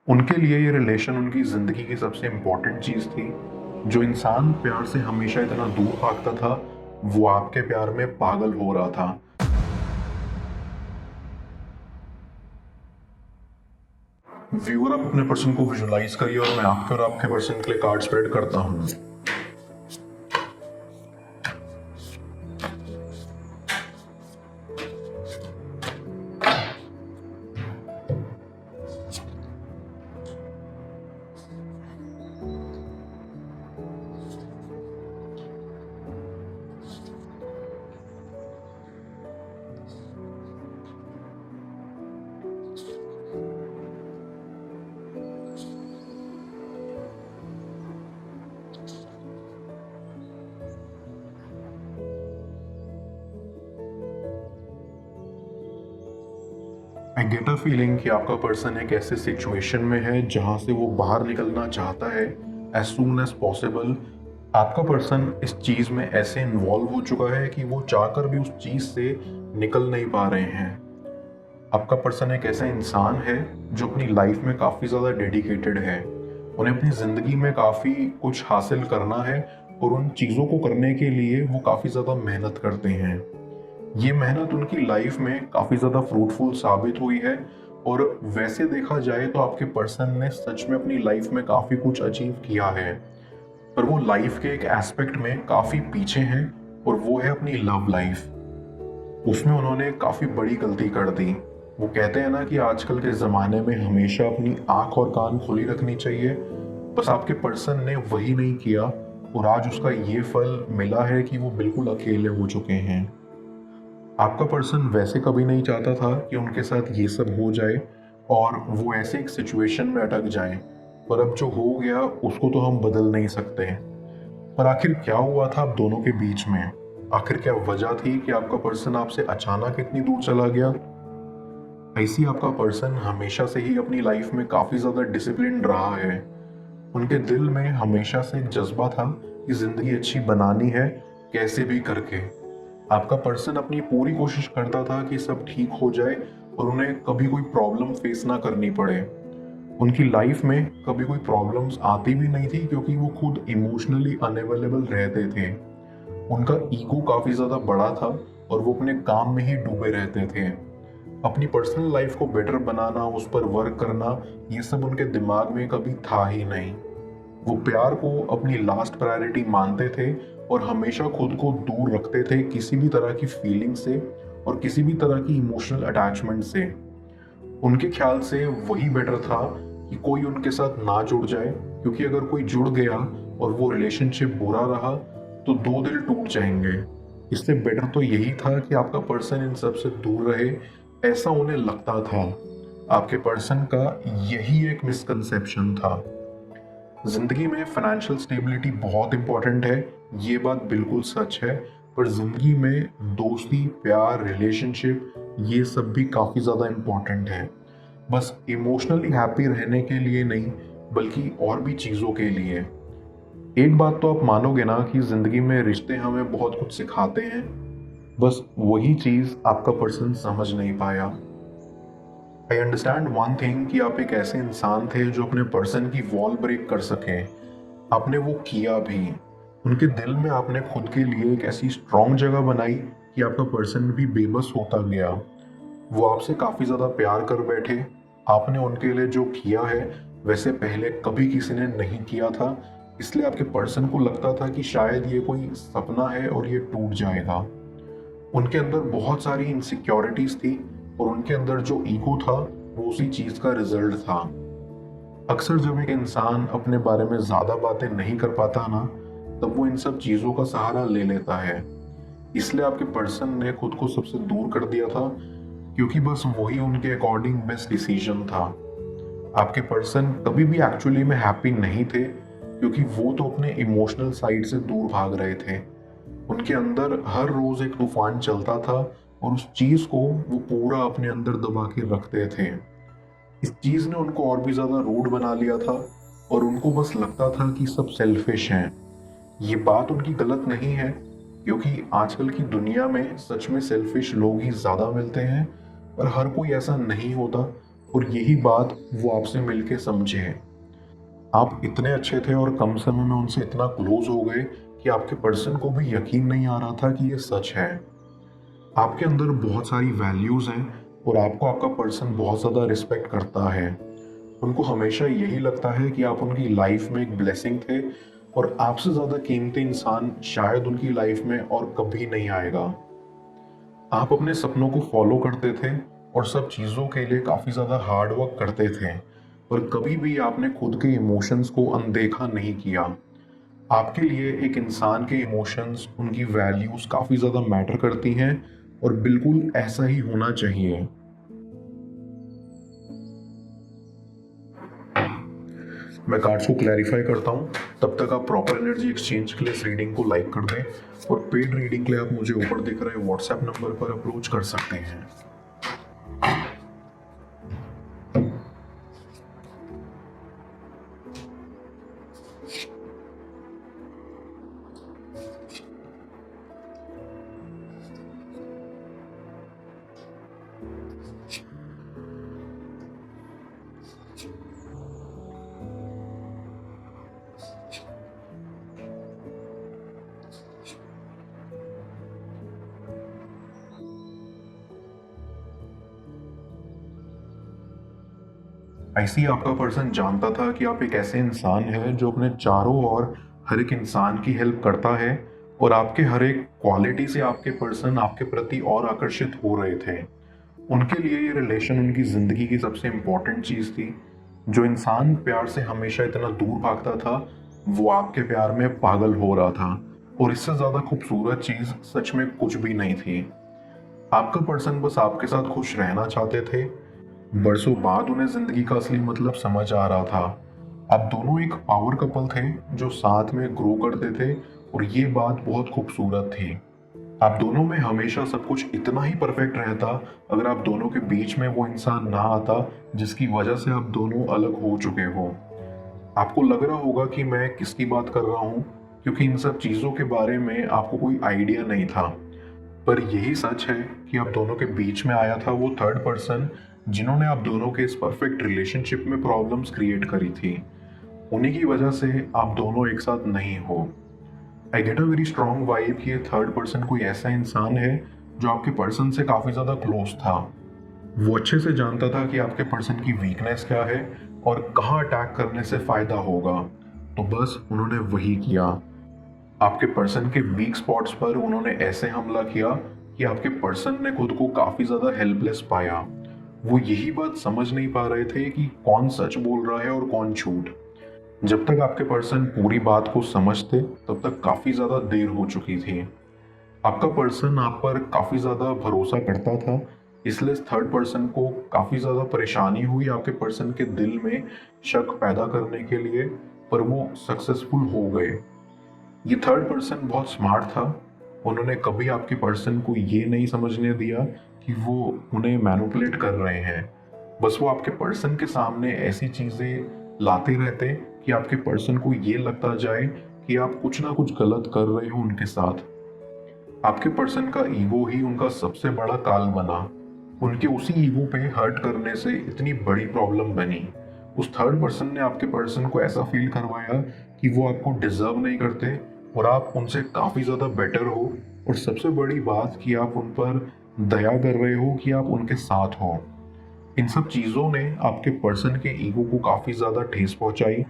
उनके लिए ये रिलेशन उनकी ज़िंदगी की सबसे इम्पोर्टेंट चीज़ थी। जो इंसान प्यार से हमेशा इतना दूर भागता था, वो आपके प्यार में पागल हो रहा था। व्यूअर, आप अपने पर्सन को विजुअलाइज़ करिए और मैं आपके और आपके पर्सन के लिए कार्ड स्प्रेड करता हूँ। आई गेट अ फीलिंग कि आपका पर्सन एक ऐसे सिचुएशन में है जहाँ से वो बाहर निकलना चाहता है एज सून एज पॉसिबल। आपका पर्सन इस चीज़ में ऐसे इन्वॉल्व हो चुका है कि वो चाहकर भी उस चीज़ से निकल नहीं पा रहे हैं। आपका पर्सन एक ऐसा इंसान है जो अपनी लाइफ में काफ़ी ज़्यादा डेडिकेटेड है। उन्हें अपनी ज़िंदगी में काफ़ी कुछ हासिल करना है और उन चीज़ों को करने के लिए वो काफ़ी ज़्यादा मेहनत करते हैं। ये मेहनत उनकी लाइफ में काफ़ी ज़्यादा फ्रूटफुल साबित हुई है और वैसे देखा जाए तो आपके पर्सन ने सच में अपनी लाइफ में काफ़ी कुछ अचीव किया है, पर वो लाइफ के एक एस्पेक्ट में काफ़ी पीछे हैं और वो है अपनी लव लाइफ। उसमें उन्होंने काफ़ी बड़ी गलती कर दी। वो कहते हैं ना कि आजकल के ज़माने में हमेशा अपनी आँख और कान खुली रखनी चाहिए। बस आपके पर्सन ने वही नहीं किया और आज उसका ये फल मिला है कि वो बिल्कुल अकेले हो चुके हैं। आपका पर्सन वैसे कभी नहीं चाहता था कि उनके साथ ये सब हो जाए और वो ऐसे एक सिचुएशन में अटक जाएं, पर अब जो हो गया उसको तो हम बदल नहीं सकते। पर आखिर क्या हुआ था आप दोनों के बीच में? आखिर क्या वजह थी कि आपका पर्सन आपसे अचानक इतनी दूर चला गया? ऐसी आपका पर्सन हमेशा से ही अपनी लाइफ में काफ़ी ज़्यादा डिसिप्लिन्ड रहा है। उनके दिल में हमेशा से एक जज्बा था कि ज़िंदगी अच्छी बनानी है कैसे भी करके। आपका पर्सन अपनी पूरी कोशिश करता था कि सब ठीक हो जाए और उन्हें कभी कोई प्रॉब्लम फेस ना करनी पड़े। उनकी लाइफ में कभी कोई प्रॉब्लम्स आती भी नहीं थी क्योंकि वो खुद इमोशनली अनअवेलेबल रहते थे। उनका ईगो काफ़ी ज़्यादा बड़ा था और वो अपने काम में ही डूबे रहते थे। अपनी पर्सनल लाइफ को बेटर बनाना, उस पर वर्क करना, ये सब उनके दिमाग में कभी था ही नहीं। वो प्यार को अपनी लास्ट प्रायोरिटी मानते थे और हमेशा खुद को दूर रखते थे किसी भी तरह की फीलिंग से और किसी भी तरह की इमोशनल अटैचमेंट से। उनके ख्याल से वही बेटर था कि कोई उनके साथ ना जुड़ जाए, क्योंकि अगर कोई जुड़ गया और वो रिलेशनशिप बुरा रहा तो दो दिल टूट जाएंगे। इससे बेटर तो यही था कि आपका पर्सन इन सब से दूर रहे, ऐसा उन्हें लगता था। आपके पर्सन का यही एक मिसकंसेप्शन था। जिंदगी में फाइनेंशियल स्टेबिलिटी बहुत इंपॉर्टेंट है, ये बात बिल्कुल सच है, पर जिंदगी में दोस्ती, प्यार, रिलेशनशिप, ये सब भी काफ़ी ज़्यादा इंपॉर्टेंट है। बस इमोशनली हैप्पी रहने के लिए नहीं, बल्कि और भी चीज़ों के लिए। एक बात तो आप मानोगे ना कि ज़िंदगी में रिश्ते हमें बहुत कुछ सिखाते हैं, बस वही चीज़ आपका पर्सन समझ नहीं पाया। आई अंडरस्टैंड वन थिंग कि आप एक ऐसे इंसान थे जो अपने पर्सन की वॉल ब्रेक कर सकें। आपने वो किया भी। उनके दिल में आपने खुद के लिए एक ऐसी स्ट्रॉन्ग जगह बनाई कि आपका पर्सन भी बेबस होता गया। वो आपसे काफ़ी ज़्यादा प्यार कर बैठे। आपने उनके लिए जो किया है वैसे पहले कभी किसी ने नहीं किया था, इसलिए आपके पर्सन को लगता था कि शायद ये कोई सपना है और ये टूट जाएगा। उनके अंदर बहुत सारी इनसिक्योरिटीज थी और उनके अंदर जो ईगो था वो उसी चीज़ का रिजल्ट था। अक्सर जब एक इंसान अपने बारे में ज़्यादा बातें नहीं कर पाता ना, तब वो इन सब चीज़ों का सहारा ले लेता है। इसलिए आपके पर्सन ने खुद को सबसे दूर कर दिया था, क्योंकि बस वही उनके अकॉर्डिंग बेस्ट डिसीजन था। आपके पर्सन कभी भी एक्चुअली में हैप्पी नहीं थे, क्योंकि वो तो अपने इमोशनल साइड से दूर भाग रहे थे। उनके अंदर हर रोज़ एक तूफान चलता था और उस चीज़ को वो पूरा अपने अंदर दबा के रखते थे। इस चीज़ ने उनको और भी ज़्यादा रूड बना लिया था और उनको बस लगता था कि सब सेल्फिश हैं। ये बात उनकी गलत नहीं है, क्योंकि आजकल की दुनिया में सच में सेल्फिश लोग ही ज़्यादा मिलते हैं, पर हर कोई ऐसा नहीं होता। और यही बात वो आपसे मिलके समझे। आप इतने अच्छे थे और कम समय में उनसे इतना क्लोज हो गए कि आपके पर्सन को भी यकीन नहीं आ रहा था कि ये सच है। आपके अंदर बहुत सारी वैल्यूज़ हैं और आपको आपका पर्सन बहुत ज़्यादा रिस्पेक्ट करता है। उनको हमेशा यही लगता है कि आप उनकी लाइफ में एक ब्लेसिंग थे और आपसे ज़्यादा कीमती इंसान शायद उनकी लाइफ में और कभी नहीं आएगा। आप अपने सपनों को फॉलो करते थे और सब चीज़ों के लिए काफ़ी ज़्यादा हार्ड वर्क करते थे, पर कभी भी आपने खुद के इमोशंस को अनदेखा नहीं किया। आपके लिए एक इंसान के इमोशंस, उनकी वैल्यूज़ काफ़ी ज़्यादा मैटर करती हैं और बिल्कुल ऐसा ही होना चाहिए। मैं कार्ड्स को क्लैरिफाई करता हूँ, तब तक आप प्रॉपर एनर्जी एक्सचेंज के लिए इस रीडिंग को लाइक कर दें और पेड रीडिंग के लिए आप मुझे ऊपर दिख रहे व्हाट्सएप नंबर पर अप्रोच कर सकते हैं। ऐसे ही आपका पर्सन जानता था कि आप एक ऐसे इंसान हैं जो अपने चारों ओर हर एक इंसान की हेल्प करता है और आपके हर एक क्वालिटी से आपके पर्सन आपके प्रति और आकर्षित हो रहे थे। उनके लिए ये रिलेशन उनकी ज़िंदगी की सबसे इम्पोर्टेंट चीज़ थी। जो इंसान प्यार से हमेशा इतना दूर भागता था, वो आपके प्यार में पागल हो रहा था और इससे ज़्यादा खूबसूरत चीज़ सच में कुछ भी नहीं थी। आपका पर्सन बस आपके साथ खुश रहना चाहते थे। बरसों बाद उन्हें जिंदगी का असली मतलब समझ आ रहा था। आप दोनों एक पावर कपल थे जो साथ में ग्रो करते थे और ये बात बहुत खूबसूरत थी। आप दोनों में हमेशा सब कुछ इतना ही परफेक्ट रहता अगर आप दोनों के बीच में वो इंसान ना आता जिसकी वजह से आप दोनों अलग हो चुके हो। आपको लग रहा होगा कि मैं किसकी बात कर रहा हूँ, क्योंकि इन सब चीज़ों के बारे में आपको कोई आइडिया नहीं था। पर यही सच है कि आप दोनों के बीच में आया था वो थर्ड पर्सन जिन्होंने आप दोनों के इस परफेक्ट रिलेशनशिप में प्रॉब्लम्स क्रिएट करी थी। उन्हीं की वजह से आप दोनों एक साथ नहीं हो। I get a very strong vibe कि ये थर्ड पर्सन कोई ऐसा इंसान है जो आपके पर्सन से काफ़ी ज़्यादा क्लोज था। वो अच्छे से जानता था कि आपके पर्सन की वीकनेस क्या है और कहाँ अटैक करने से फ़ायदा होगा, तो बस उन्होंने वही किया। आपके पर्सन के वीक स्पॉट्स पर उन्होंने ऐसे हमला किया कि आपके पर्सन ने खुद को काफ़ी ज़्यादा हेल्पलेस पाया। वो यही बात समझ नहीं पा रहे थे कि कौन सच बोल रहा है और कौन झूठ। जब तक आपके पर्सन पूरी बात को समझते तब तक काफ़ी ज़्यादा देर हो चुकी थी। आपका पर्सन आप पर काफ़ी ज़्यादा भरोसा करता था, इसलिए थर्ड पर्सन को काफ़ी ज़्यादा परेशानी हुई आपके पर्सन के दिल में शक पैदा करने के लिए, पर वो सक्सेसफुल हो गए। ये थर्ड पर्सन बहुत स्मार्ट था। उन्होंने कभी आपके पर्सन को ये नहीं समझने दिया कि वो उन्हें मैनिपुलेट कर रहे हैं। बस वो आपके पर्सन के सामने ऐसी चीज़ें लाते रहते कि आपके पर्सन को ये लगता जाए कि आप कुछ ना कुछ गलत कर रहे हो उनके साथ। आपके पर्सन का ईगो ही उनका सबसे बड़ा काल बना। उनके उसी ईगो पे हर्ट करने से इतनी बड़ी प्रॉब्लम बनी। उस थर्ड पर्सन ने आपके पर्सन को ऐसा फील करवाया कि वो आपको डिजर्व नहीं करते और आप उनसे काफ़ी ज़्यादा बेटर हो, और सबसे बड़ी बात कि आप उन पर दया कर रहे हो कि आप उनके साथ हो। इन सब चीज़ों ने आपके पर्सन के ईगो को काफ़ी ज़्यादा ठेस पहुंचाई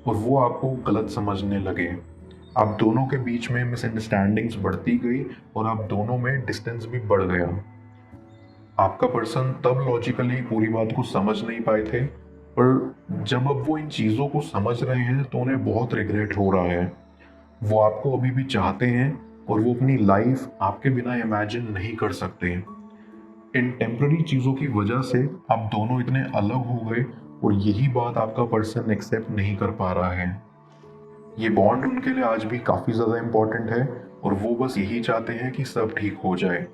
और वो आपको गलत समझने लगे। आप दोनों के बीच में मिसअंडरस्टैंडिंग्स बढ़ती गई और आप दोनों में डिस्टेंस भी बढ़ गया। आपका पर्सन तब लॉजिकली पूरी बात को समझ नहीं पाए थे, पर जब अब वो इन चीज़ों को समझ रहे हैं तो उन्हें बहुत रिग्रेट हो रहा है। वो आपको अभी भी चाहते हैं और वो अपनी लाइफ आपके बिना इमेजिन नहीं कर सकते। इन टेम्पररी चीज़ों की वजह से आप दोनों इतने अलग हो गए और यही बात आपका पर्सन एक्सेप्ट नहीं कर पा रहा है। ये बॉन्ड उनके लिए आज भी काफ़ी ज़्यादा इम्पोर्टेंट है और वो बस यही चाहते हैं कि सब ठीक हो जाए।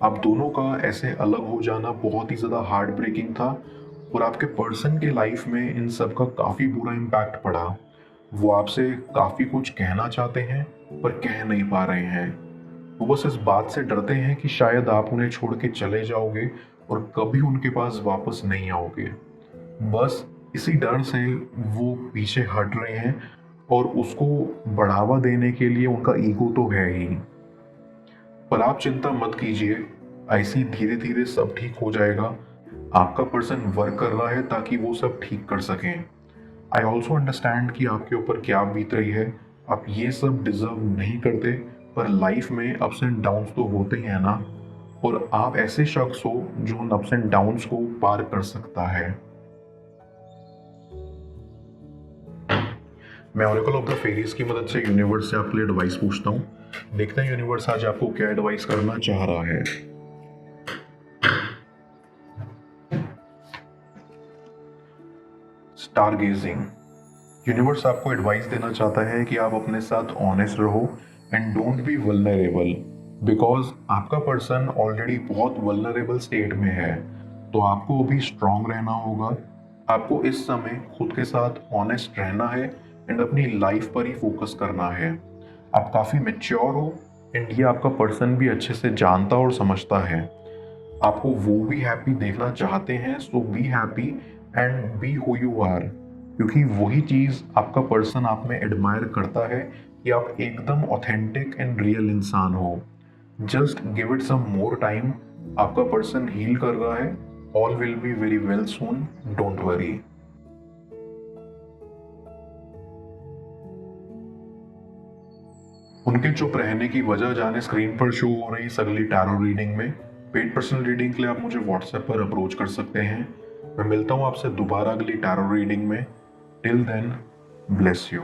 आप दोनों का ऐसे अलग हो जाना बहुत ही ज़्यादा हार्ट ब्रेकिंग था और आपके पर्सन के लाइफ में इन सब का काफ़ी बुरा इम्पैक्ट पड़ा। वो आपसे काफ़ी कुछ कहना चाहते हैं पर कह नहीं पा रहे हैं। वो बस इस बात से डरते हैं कि शायद आप उन्हें छोड़ के चले जाओगे और कभी उनके पास वापस नहीं आओगे। बस इसी डर से वो पीछे हट रहे हैं और उसको बढ़ावा देने के लिए उनका ईगो तो है ही। पर आप चिंता मत कीजिए, ऐसे ही धीरे धीरे सब ठीक हो जाएगा। आपका पर्सन वर्क कर रहा है ताकि वो सब ठीक कर सकें। आई ऑल्सो अंडरस्टैंड कि आपके ऊपर क्या बीत रही है, आप ये सब डिजर्व नहीं करते, पर लाइफ में अप्स एंड डाउन्स तो होते ही हैं ना। और आप ऐसे शख्स हो जो उन अप्स एंड डाउन्स को पार कर सकता है। मैं ऑरेकल ऑफ द फेरीज की मदद से यूनिवर्स से आपके लिए एडवाइस पूछता हूँ। देखते हैं यूनिवर्स आज आपको क्या एडवाइस करना चाह रहा है। Star gazing. यूनिवर्स आपको एडवाइस देना चाहता है कि आप अपने साथ ऑनेस्ट रहो and don't be vulnerable, because आपका पर्सन ऑलरेडी बहुत वल्नरेबल स्टेट में है। तो आपको अभी स्ट्रांग रहना होगा। आपको इस समय खुद के साथ ऑनेस्ट रहना है एंड अपनी लाइफ पर ही फोकस करना है। आप काफ़ी मैच्योर हो एंड ये आपका पर्सन भी अच्छे से जानता और समझता है। आपको वो भी हैप्पी देखना चाहते हैं, so be happy and be who you are, क्योंकि वही चीज़ आपका पर्सन आप में एडमायर करता है कि आप एकदम ऑथेंटिक एंड रियल इंसान हो। Just give it some more time. आपका पर्सन हील कर रहा है। All will be very well soon, don't worry. उनके चुप रहने की वजह जाने स्क्रीन पर शो हो रही इस अगली टैरो रीडिंग में। पेड पर्सनल रीडिंग के लिए आप मुझे व्हाट्सएप पर अप्रोच कर सकते हैं। मैं मिलता हूँ आपसे दोबारा अगली टैरो रीडिंग में। Till then, bless you.